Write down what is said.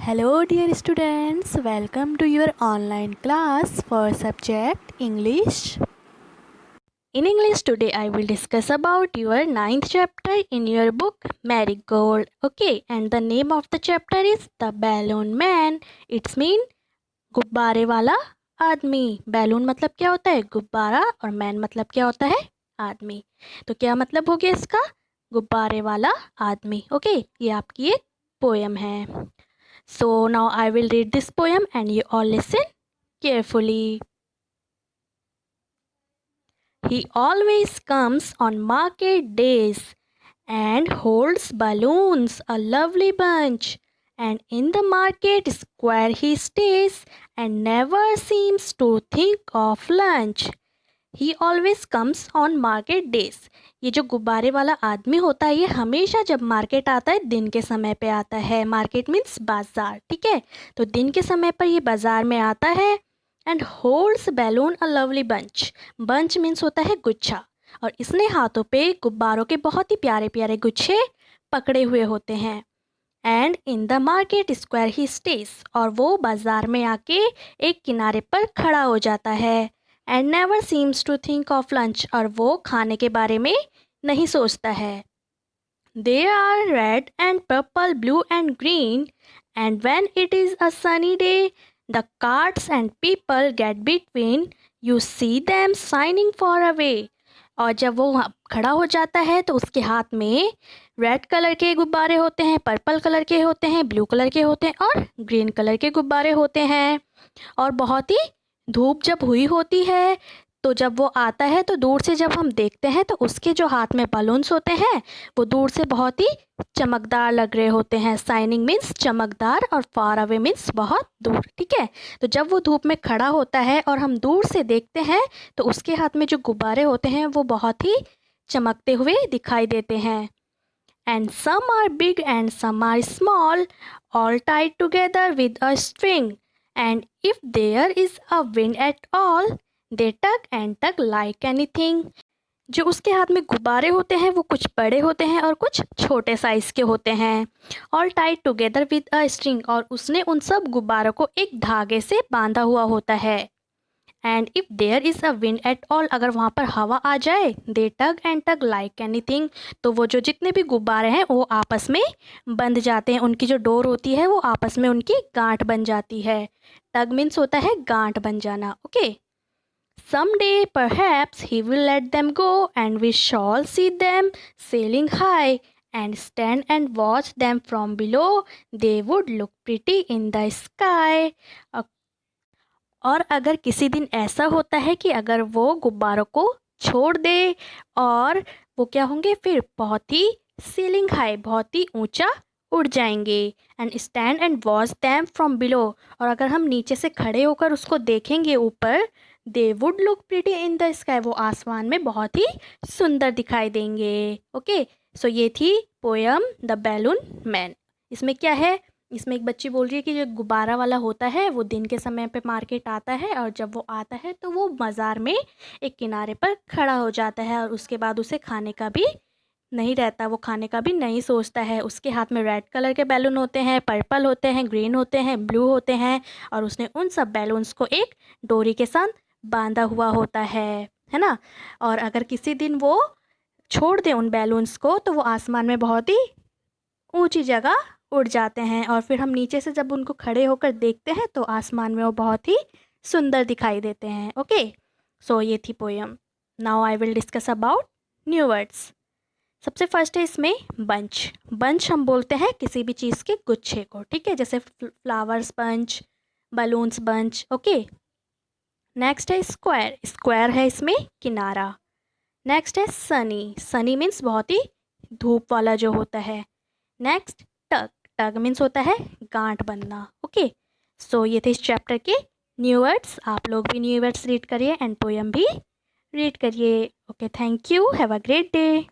Hello dear students, welcome to your online class for subject English. In English today I will discuss about your ninth chapter in your book Marigold. Okay, and the name of the chapter is The Balloon Man. It's mean गुब्बारे वाला आदमी. Balloon मतलब क्या होता है? गुब्बारा. और man मतलब क्या होता है? आदमी. तो क्या मतलब हो गया इसका? गुब्बारे वाला आदमी. ओके, ये आपकी एक पोएम है. So now I will read this poem and you all listen carefully. He always comes on market days and holds balloons, a lovely bunch. And in the market square he stays and never seems to think of lunch. He always comes on market days. ये जो गुब्बारे वाला आदमी होता है ये हमेशा जब मार्केट आता है दिन के समय पे आता है. मार्केट मीन्स बाजार. ठीक है, तो दिन के समय पर ये बाजार में आता है. And holds balloon a lovely bunch. Bunch means होता है गुच्छा. और इसने हाथों पे गुब्बारों के बहुत ही प्यारे प्यारे गुच्छे पकड़े हुए होते हैं. And in the market square he stage. और वो बाजार में आके एक किनारे पर खड़ा हो जाता है. And never seems to think of lunch. और वो खाने के बारे में नहीं सोचता है. They are red and purple blue and green. And when it is a sunny day the carts and people get between. You see them shining far away. और जब वो वहाँ खड़ा हो जाता है तो उसके हाथ में रेड कलर के गुब्बारे होते हैं, पर्पल कलर के होते हैं, ब्लू कलर के होते हैं और ग्रीन कलर के गुब्बारे होते हैं. और बहुत ही धूप जब हुई होती है तो जब वो आता है तो दूर से जब हम देखते हैं तो उसके जो हाथ में बलून्स होते हैं वो दूर से बहुत ही चमकदार लग रहे होते हैं. शाइनिंग मीन्स चमकदार और फार अवे मीन्स बहुत दूर. ठीक है, तो जब वो धूप में खड़ा होता है और हम दूर से देखते हैं तो उसके हाथ में जो गुब्बारे होते हैं वो बहुत ही चमकते हुए दिखाई देते हैं. And some are big and some are small, all tied together with a string. And if there is a wind at all, they tug and tug like anything. जो उसके हाथ में गुब्बारे होते हैं वो कुछ बड़े होते हैं और कुछ छोटे साइज़ के होते हैं. All tied together with a string. और उसने उन सब गुब्बारों को एक धागे से बांधा हुआ होता है. And if there is a wind at all. अगर वहाँ पर हवा आ जाए they tug and tug like anything. तो वो जो जितने भी गुब्बारे हैं वो आपस में बंध जाते हैं. उनकी जो डोर होती है वो आपस में उनकी गांठ बन जाती है. टग मीन्स होता है गांठ बन जाना. Okay, some day perhaps he will let them go and we shall see them sailing high and stand and watch them from below. They would look pretty in the sky. और अगर किसी दिन ऐसा होता है कि अगर वो गुब्बारों को छोड़ दे और वो क्या होंगे फिर बहुत ही सीलिंग हाई, बहुत ही ऊंचा उड़ जाएंगे. And stand and watch them from below. और अगर हम नीचे से खड़े होकर उसको देखेंगे ऊपर दे would look pretty in the sky. वो आसमान में बहुत ही सुंदर दिखाई देंगे. ओके, सो ये थी पोयम द बैलून मैन. इसमें क्या है, इसमें एक बच्ची बोल रही है कि जो गुब्बारा वाला होता है वो दिन के समय पे मार्केट आता है और जब वो आता है तो वो बाज़ार में एक किनारे पर खड़ा हो जाता है और उसके बाद उसे खाने का भी नहीं रहता, वो खाने का भी नहीं सोचता है. उसके हाथ में रेड कलर के बैलून होते हैं, पर्पल होते हैं, ग्रीन होते हैं, ब्लू होते हैं. और उसने उन सब बैलून्स को एक डोरी के साथ बांधा हुआ होता है ना. और अगर किसी दिन वो छोड़ दे उन बैलून्स को तो वो आसमान में बहुत ही ऊंची जगह उड़ जाते हैं. और फिर हम नीचे से जब उनको खड़े होकर देखते हैं तो आसमान में वो बहुत ही सुंदर दिखाई देते हैं. ओके, सो ये थी poem. Now I will discuss about new words. सबसे फर्स्ट है इसमें बंच. बंच हम बोलते हैं किसी भी चीज़ के गुच्छे को. ठीक है, जैसे flowers bunch, balloons bunch. Okay, next है स्क्वायर. स्क्वायर है इसमें किनारा. नेक्स्ट है सनी. सनी मीन्स बहुत ही धूप वाला जो होता है. नेक्स्ट टग. टग मीन्स होता है गांठ बनना. ओके, सो ये थे इस चैप्टर के न्यू वर्ड्स. आप लोग भी न्यू वर्ड्स रीड करिए एंड पोयम भी रीड करिए. Okay, thank you. Have a great day.